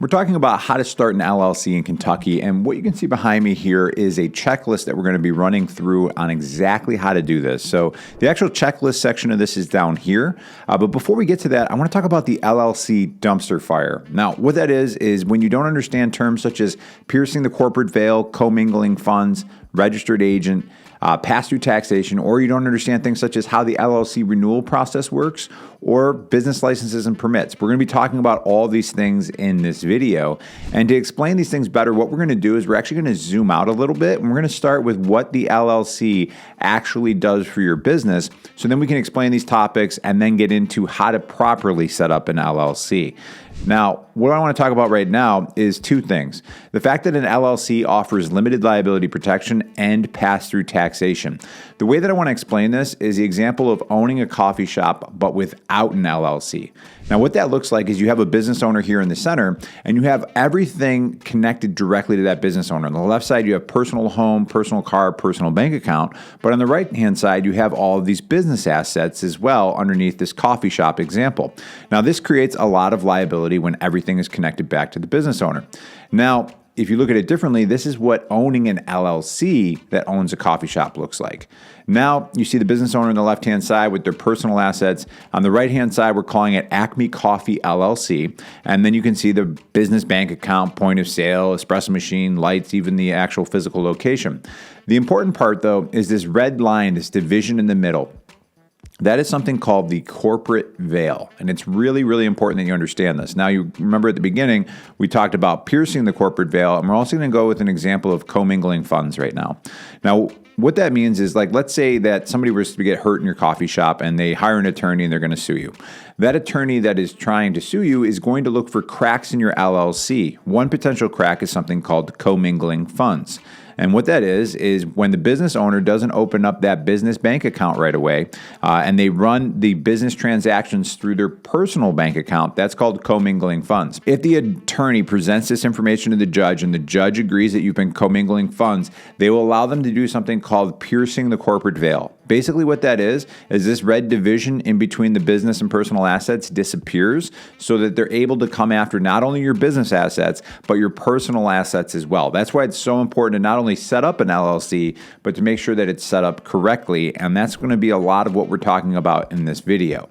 We're talking about how to start an LLC in Kentucky, and what you can see behind me here is a checklist that we're going to be running through on exactly how to do this. So the actual checklist section of this is down here, but before we get to that, I want to talk about the LLC dumpster fire. Now, what that is when you don't understand terms such as piercing the corporate veil, commingling funds, registered agent, pass-through taxation, or you don't understand things such as how the LLC renewal process works, or business licenses and permits. We're going to be talking about all these things in this video. And to explain these things better, what we're going to do is we're actually going to zoom out a little bit, and we're going to start with what the LLC actually does for your business. So then we can explain these topics and then get into how to properly set up an LLC. Now, what I want to talk about right now is two things. The fact that an LLC offers limited liability protection and pass-through taxation. The way that I want to explain this is the example of owning a coffee shop, but without an LLC. Now, what that looks like is you have a business owner here in the center, and you have everything connected directly to that business owner. On the left side, you have personal home, personal car, personal bank account, but on the right-hand side, you have all of these business assets as well underneath this coffee shop example. Now, this creates a lot of liability when everything is connected back to the business owner. Now, if you look at it differently, this is what owning an LLC that owns a coffee shop looks like. Now, you see the business owner on the left-hand side with their personal assets. On the right-hand side, we're calling it Acme Coffee LLC. And then you can see the business bank account, point of sale, espresso machine, lights, even the actual physical location. The important part, though, is this red line, this division in the middle. That is something called the corporate veil, and it's really, really important that you understand this. Now, you remember at the beginning, we talked about piercing the corporate veil, and we're also going to go with an example of commingling funds right now. Now, what that means is, like, let's say that somebody was to get hurt in your coffee shop, and they hire an attorney, and they're going to sue you. That attorney that is trying to sue you is going to look for cracks in your LLC. One potential crack is something called commingling funds. And what that is when the business owner doesn't open up that business bank account right away, and they run the business transactions through their personal bank account, that's called commingling funds. If the attorney presents this information to the judge and the judge agrees that you've been commingling funds, they will allow them to do something called piercing the corporate veil. Basically what that is this red division in between the business and personal assets disappears so that they're able to come after not only your business assets, but your personal assets as well. That's why it's so important to not only set up an LLC, but to make sure that it's set up correctly. And that's going to be a lot of what we're talking about in this video.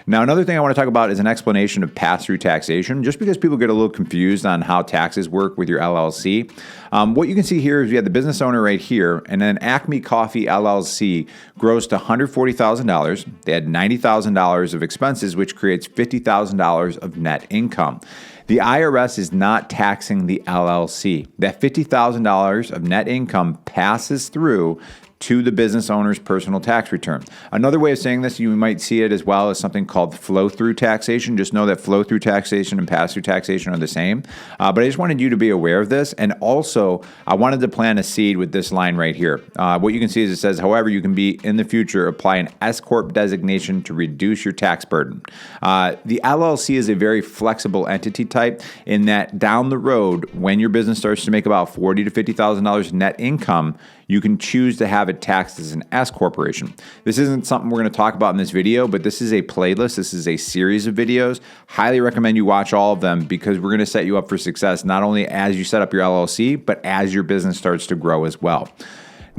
Now, another thing I want to talk about is an explanation of pass-through taxation, just because people get a little confused on how taxes work with your LLC. What you can see here is we have the business owner right here, and then Acme Coffee LLC grows to $140,000. They had $90,000 of expenses, which creates $50,000 of net income. The IRS is not taxing the LLC. That $50,000 of net income passes through to the business owner's personal tax return. Another way of saying this, you might see it as well as something called flow-through taxation. Just know that flow-through taxation and pass-through taxation are the same. But I just wanted you to be aware of this. And also, I wanted to plant a seed with this line right here. What you can see is it says, however, you can be, in the future, apply an S-Corp designation to reduce your tax burden. The LLC is a very flexible entity type in that down the road, when your business starts to make about $40,000 to $50,000 net income, you can choose to have it taxed as an S corporation. This isn't something we're going to talk about in this video, but this is a playlist. This is a series of videos. Highly recommend you watch all of them because we're going to set you up for success, not only as you set up your LLC, but as your business starts to grow as well.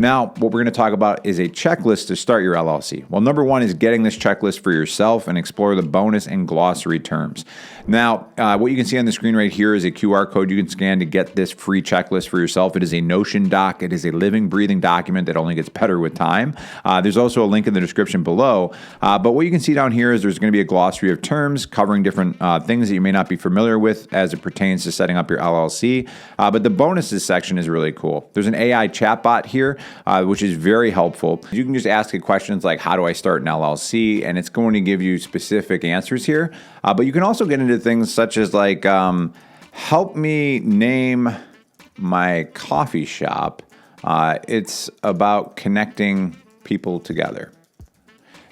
Now, what we're going to talk about is a checklist to start your LLC. Well, number one is getting this checklist for yourself and explore the bonus and glossary terms. Now, what you can see on the screen right here is a QR code you can scan to get this free checklist for yourself. It is a Notion doc. It is a living, breathing document that only gets better with time. There's also a link in the description below. But what you can see down here is there's going to be a glossary of terms covering different things that you may not be familiar with as it pertains to setting up your LLC. But the bonuses section is really cool. There's an AI chatbot here, which is very helpful. You can just ask it questions like, how do I start an LLC? And it's going to give you specific answers here. But you can also get into things such as like, help me name my coffee shop. It's about connecting people together.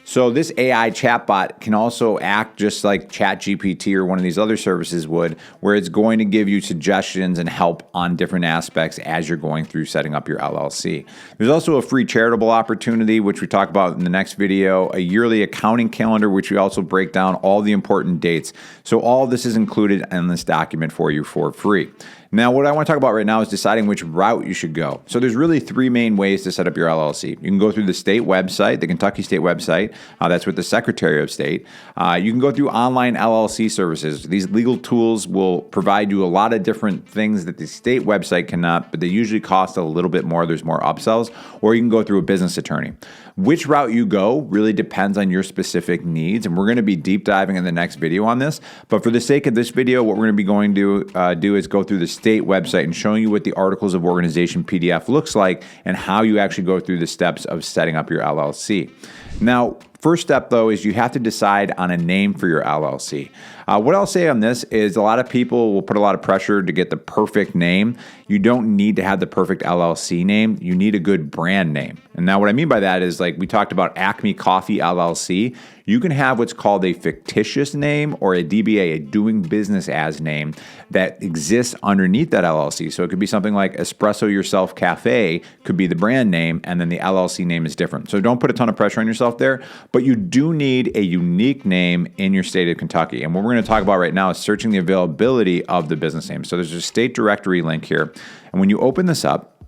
So this AI chatbot can also act just like ChatGPT or one of these other services would, where it's going to give you suggestions and help on different aspects as you're going through setting up your LLC. There's also a free charitable opportunity, which we talk about in the next video, a yearly accounting calendar, which we also break down all the important dates. So all this is included in this document for you for free. Now, what I want to talk about right now is deciding which route you should go. So there's really three main ways to set up your LLC. You can go through the state website, the Kentucky state website. That's with the Secretary of State. You can go through online LLC services. These legal tools will provide you a lot of different things that the state website cannot, but they usually cost a little bit more. There's more upsells. Or you can go through a business attorney. Which route you go really depends on your specific needs, and we're going to be deep diving in the next video on this. But for the sake of this video, what we're going to be going to do is go through the state website and showing you what the Articles of Organization PDF looks like and how you actually go through the steps of setting up your LLC. Now, first step, though, is you have to decide on a name for your LLC. What I'll say on this is a lot of people will put a lot of pressure to get the perfect name. You don't need to have the perfect LLC name. You need a good brand name. And now what I mean by that is, like we talked about Acme Coffee LLC, you can have what's called a fictitious name or a DBA, a doing business as name that exists underneath that LLC. So it could be something like Espresso Yourself Cafe could be the brand name, and then the LLC name is different. So don't put a ton of pressure on yourself there, but you do need a unique name in your state of Kentucky. And what we're going to talk about right now is searching the availability of the business name. So there's a state directory link here. And when you open this up,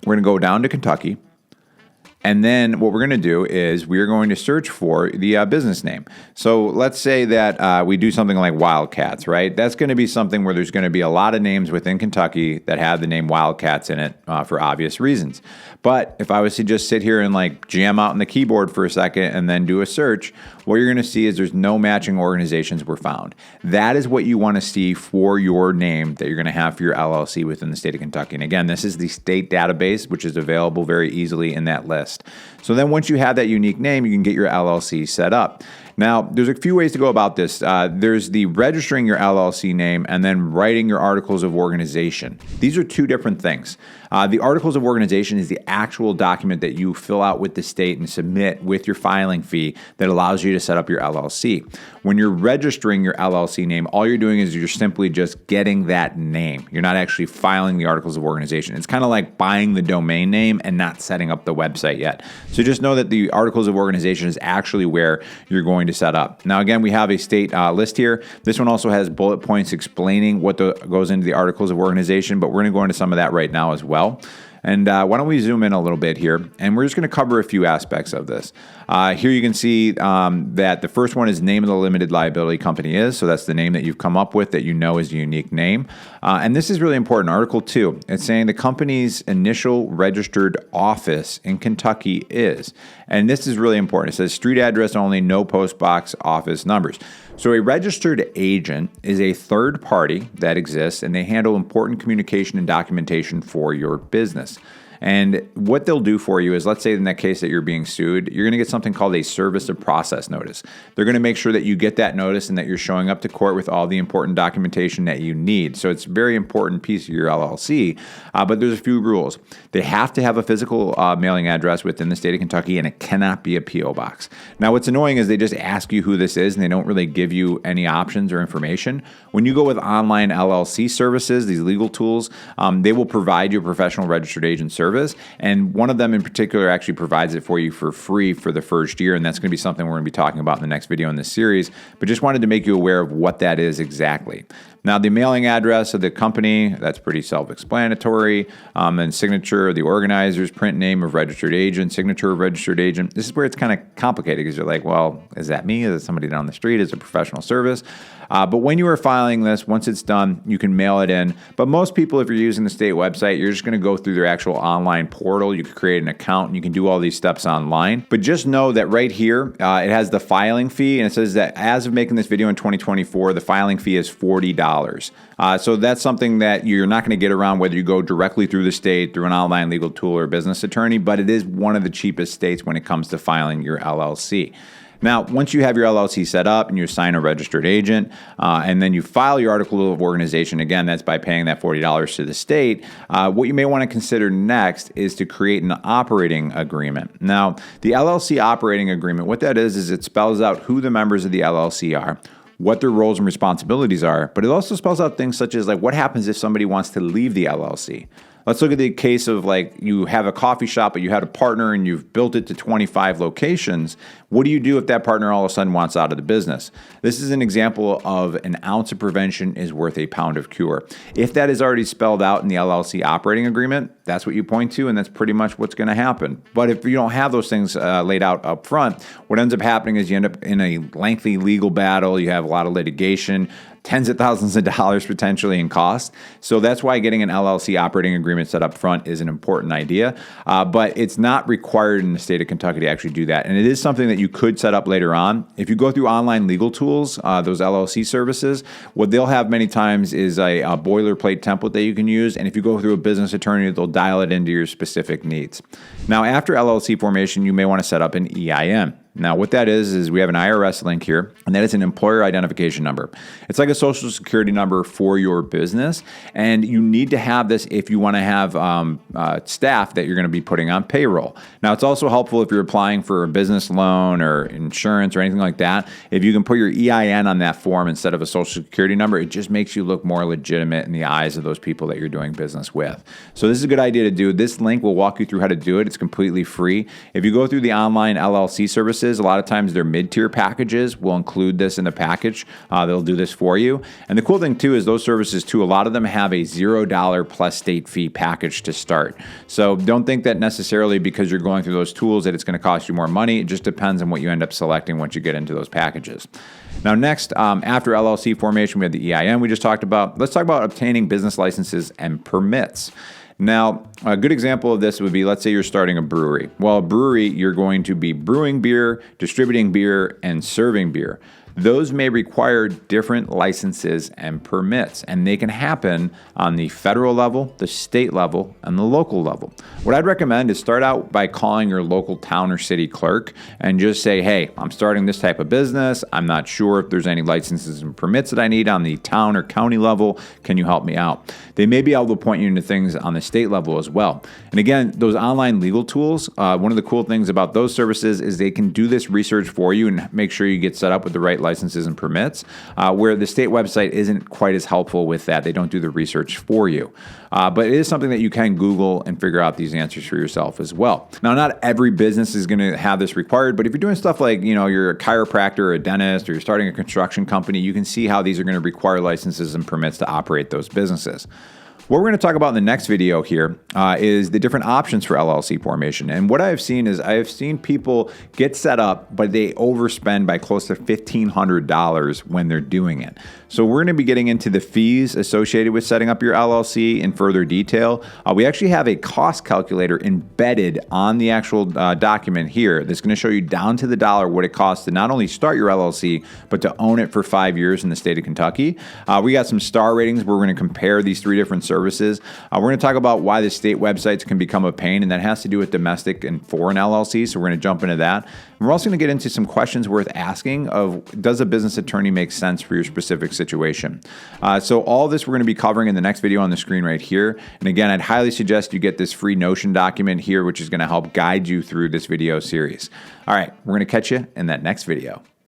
we're going to go down to Kentucky. And then what we're going to do is we're going to search for the business name. So let's say that we do something like Wildcats, right? That's going to be something where there's going to be a lot of names within Kentucky that have the name Wildcats in it for obvious reasons. But if I was to just sit here and like jam out on the keyboard for a second and then do a search, what you're going to see is there's no matching organizations were found. That is what you want to see for your name that you're going to have for your LLC within the state of Kentucky. And again, this is the state database, which is available very easily in that list. So then once you have that unique name, you can get your LLC set up. Now, there's a few ways to go about this. There's the registering your LLC name and then writing your articles of organization. These are two different things. The articles of organization is the actual document that you fill out with the state and submit with your filing fee that allows you to set up your LLC. When you're registering your LLC name, all you're doing is you're simply just getting that name. You're not actually filing the articles of organization. It's kind of like buying the domain name and not setting up the website yet. So just know that the articles of organization is actually where you're going to set up. Now, again, we have a state list here. This one also has bullet points explaining what goes into the articles of organization, but we're going to go into some of that right now as well. And why don't we zoom in a little bit here, and we're just going to cover a few aspects of this. Here you can see that the first one is name of the limited liability company is, so that's the name that you've come up with that you know is a unique name. And this is really important. Article 2, it's saying the company's initial registered office in Kentucky is, and this is really important. It says street address only, no post box office numbers. So a registered agent is a third party that exists, and they handle important communication and documentation for your business. And what they'll do for you is, let's say in that case that you're being sued, you're going to get something called a service of process notice. They're going to make sure that you get that notice and that you're showing up to court with all the important documentation that you need. So it's a very important piece of your LLC, but there's a few rules. They have to have a physical mailing address within the state of Kentucky, and it cannot be a P.O. box. Now, what's annoying is they just ask you who this is, and they don't really give you any options or information. When you go with online LLC services, these legal tools, they will provide you a professional registered agent service. And one of them in particular actually provides it for you for free for the first year. And that's going to be something we're going to be talking about in the next video in this series. But just wanted to make you aware of what that is exactly. Now, the mailing address of the company, that's pretty self-explanatory. And signature of the organizers, print name of registered agent, signature of registered agent. This is where it's kind of complicated because you're like, well, is that me? Is it somebody down the street? Is it a professional service? But when you are filing this, once it's done, you can mail it in. But most people, if you're using the state website, you're just going to go through their actual online portal. You can create an account and you can do all these steps online. But just know that right here, it has the filing fee, and it says that as of making this video in 2024, the filing fee is $40. So that's something that you're not going to get around whether you go directly through the state, through an online legal tool or business attorney, but it is one of the cheapest states when it comes to filing your LLC. Now, once you have your LLC set up and you assign a registered agent, and then you file your article of organization, again, that's by paying that $40 to the state, what you may want to consider next is to create an operating agreement. Now, the LLC operating agreement, what that is it spells out who the members of the LLC are, what their roles and responsibilities are, but it also spells out things such as like what happens if somebody wants to leave the LLC. Let's look at the case of like you have a coffee shop, but you had a partner and you've built it to 25 locations. What do you do if that partner all of a sudden wants out of the business? This is an example of an ounce of prevention is worth a pound of cure. If that is already spelled out in the LLC operating agreement, that's what you point to, and that's pretty much what's going to happen. But if you don't have those things laid out up front, what ends up happening is you end up in a lengthy legal battle. You have a lot of litigation, tens of thousands of dollars potentially in cost. So that's why getting an LLC operating agreement set up front is an important idea. But it's not required in the state of Kentucky to actually do that. And it is something that you could set up later on. If you go through online legal tools, those LLC services, what they'll have many times is a boilerplate template that you can use. And if you go through a business attorney, they'll dial it into your specific needs. Now, after LLC formation, you may want to set up an EIN. Now, what that is we have an IRS link here, and that is an employer identification number. It's like a social security number for your business, and you need to have this if you want to have staff that you're going to be putting on payroll. Now, it's also helpful if you're applying for a business loan or insurance or anything like that. If you can put your EIN on that form instead of a social security number, it just makes you look more legitimate in the eyes of those people that you're doing business with. So this is a good idea to do. This link will walk you through how to do it. It's completely free. If you go through the online LLC services, a lot of times their mid-tier packages will include this in the package. They'll do this for you. And the cool thing too is those services too, a lot of them have a $0 plus state fee package to start. So don't think that necessarily because you're going through those tools that it's going to cost you more money. It just depends on what you end up selecting once you get into those packages. Now next, after LLC formation, we have the EIN we just talked about. Let's talk about obtaining business licenses and permits. Now, a good example of this would be, let's say you're starting a brewery. Well, a brewery, you're going to be brewing beer, distributing beer, and serving beer. Those may require different licenses and permits, and they can happen on the federal level, the state level, and the local level. What I'd recommend is start out by calling your local town or city clerk and just say, hey, I'm starting this type of business. I'm not sure if there's any licenses and permits that I need on the town or county level. Can you help me out? They may be able to point you into things on the state level as well. And again, those online legal tools, one of the cool things about those services is they can do this research for you and make sure you get set up with the right licenses and permits, where the state website isn't quite as helpful with that. They don't do the research for you. But it is something that you can Google and figure out these answers for yourself as well. Now, not every business is going to have this required, but if you're doing stuff like, you're a chiropractor or a dentist or you're starting a construction company, you can see how these are going to require licenses and permits to operate those businesses. What we're going to talk about in the next video here is the different options for LLC formation. And what I've seen is people get set up, but they overspend by close to $1,500 when they're doing it. So we're going to be getting into the fees associated with setting up your LLC in further detail. We actually have a cost calculator embedded on the actual document here that's going to show you down to the dollar what it costs to not only start your LLC, but to own it for 5 years in the state of Kentucky. We got some star ratings where we're going to compare these three different services. We're going to talk about why the state websites can become a pain, and that has to do with domestic and foreign LLCs, so we're going to jump into that. And we're also going to get into some questions worth asking of, does a business attorney make sense for your specific situation? So all this we're going to be covering in the next video on the screen right here. And again, I'd highly suggest you get this free Notion document here, which is going to help guide you through this video series. All right, we're going to catch you in that next video.